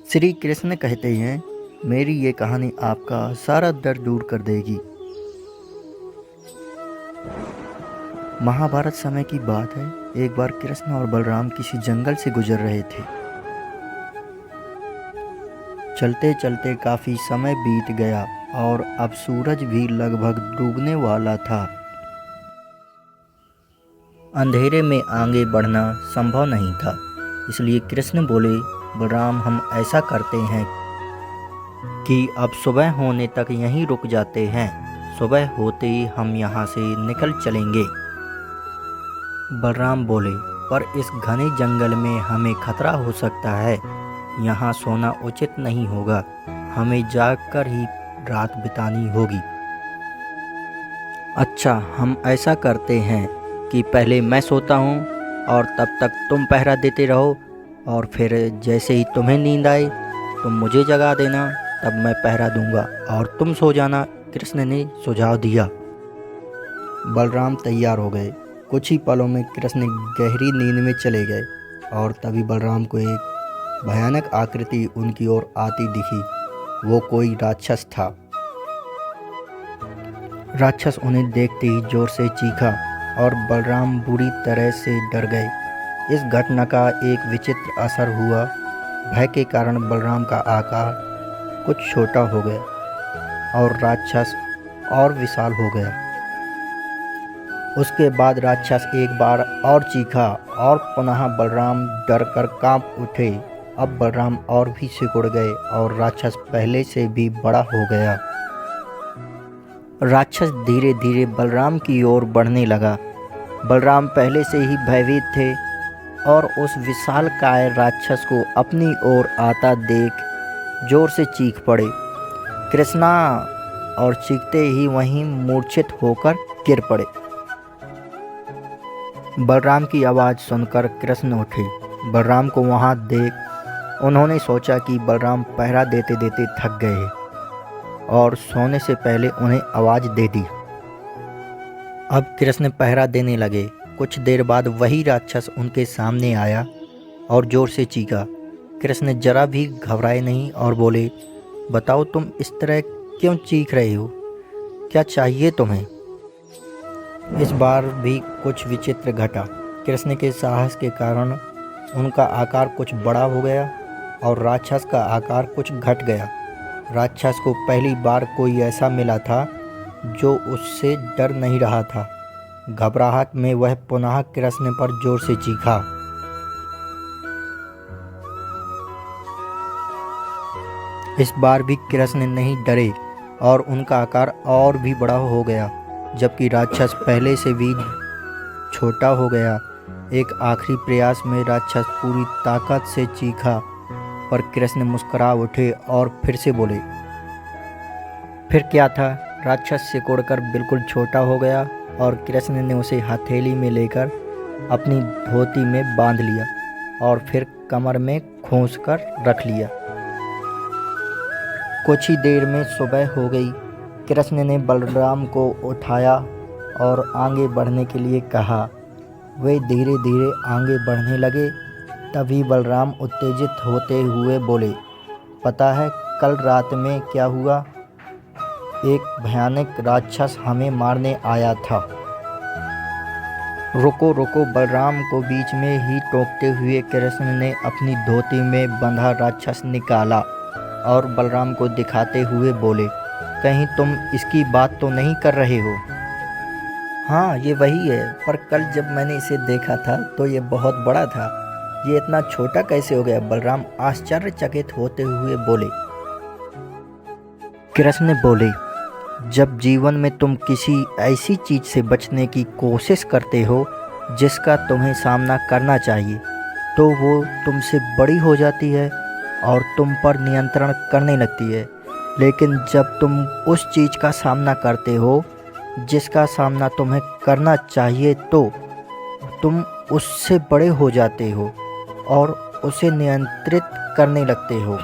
श्री कृष्ण कहते हैं, मेरी ये कहानी आपका सारा दर्द दूर कर देगी। महाभारत समय की बात है। एक बार कृष्ण और बलराम किसी जंगल से गुजर रहे थे। चलते चलते काफी समय बीत गया और अब सूरज भी लगभग डूबने वाला था। अंधेरे में आगे बढ़ना संभव नहीं था, इसलिए कृष्ण बोले, बलराम हम ऐसा करते हैं कि अब सुबह होने तक यहीं रुक जाते हैं। सुबह होते ही हम यहाँ से निकल चलेंगे। बलराम बोले, पर इस घने जंगल में हमें खतरा हो सकता है। यहाँ सोना उचित नहीं होगा। हमें जागकर ही रात बितानी होगी। अच्छा, हम ऐसा करते हैं कि पहले मैं सोता हूँ और तब तक तुम पहरा देते रहो, और फिर जैसे ही तुम्हें नींद आए तुम मुझे जगा देना, तब मैं पहरा दूंगा और तुम सो जाना। कृष्ण ने सुझाव दिया। बलराम तैयार हो गए। कुछ ही पलों में कृष्ण गहरी नींद में चले गए और तभी बलराम को एक भयानक आकृति उनकी ओर आती दिखी। वो कोई राक्षस था। राक्षस उन्हें देखते ही जोर से चीखा और बलराम बुरी तरह से डर गए। इस घटना का एक विचित्र असर हुआ। भय के कारण बलराम का आकार कुछ छोटा हो गया और राक्षस और विशाल हो गया। उसके बाद राक्षस एक बार और चीखा और पुनः बलराम डर कर कांप उठे। अब बलराम और भी सिकुड़ गए और राक्षस पहले से भी बड़ा हो गया। राक्षस धीरे धीरे बलराम की ओर बढ़ने लगा। बलराम पहले से ही भयभीत थे और उस विशालकाय राक्षस को अपनी ओर आता देख जोर से चीख पड़े, कृष्णा! और चीखते ही वहीं मूर्छित होकर गिर पड़े। बलराम की आवाज़ सुनकर कृष्ण उठे। बलराम को वहां देख उन्होंने सोचा कि बलराम पहरा देते देते थक गए और सोने से पहले उन्हें आवाज़ दे दी। अब कृष्ण पहरा देने लगे। कुछ देर बाद वही राक्षस उनके सामने आया और जोर से चीखा। कृष्ण जरा भी घबराए नहीं और बोले, बताओ तुम इस तरह क्यों चीख रहे हो? क्या चाहिए तुम्हें? इस बार भी कुछ विचित्र घटा। कृष्ण के साहस के कारण उनका आकार कुछ बड़ा हो गया और राक्षस का आकार कुछ घट गया। राक्षस को पहली बार कोई ऐसा मिला था जो उससे डर नहीं रहा था। घबराहट में वह पुनः कृष्ण पर जोर से चीखा। इस बार भी कृष्ण नहीं डरे और उनका आकार और भी बड़ा हो गया, जबकि राक्षस पहले से भी छोटा हो गया। एक आखिरी प्रयास में राक्षस पूरी ताकत से चीखा, पर कृष्ण मुस्कुरा उठे और फिर से बोले। फिर क्या था, राक्षस सिकुड़कर बिल्कुल छोटा हो गया और कृष्ण ने उसे हथेली में लेकर अपनी धोती में बांध लिया और फिर कमर में खोस कर रख लिया। कुछ ही देर में सुबह हो गई। कृष्ण ने बलराम को उठाया और आगे बढ़ने के लिए कहा। वे धीरे धीरे आगे बढ़ने लगे। तभी बलराम उत्तेजित होते हुए बोले, पता है कल रात में क्या हुआ? एक भयानक राक्षस हमें मारने आया था। रुको रुको, बलराम को बीच में ही टोकते हुए कृष्ण ने अपनी धोती में बंधा राक्षस निकाला और बलराम को दिखाते हुए बोले, कहीं तुम इसकी बात तो नहीं कर रहे हो? हाँ, ये वही है, पर कल जब मैंने इसे देखा था तो ये बहुत बड़ा था। ये इतना छोटा कैसे हो गया? बलराम आश्चर्यचकित होते हुए बोले। कृष्ण बोले, जब जीवन में तुम किसी ऐसी चीज़ से बचने की कोशिश करते हो जिसका तुम्हें सामना करना चाहिए, तो वो तुमसे बड़ी हो जाती है और तुम पर नियंत्रण करने लगती है। लेकिन जब तुम उस चीज़ का सामना करते हो जिसका सामना तुम्हें करना चाहिए, तो तुम उससे बड़े हो जाते हो और उसे नियंत्रित करने लगते हो।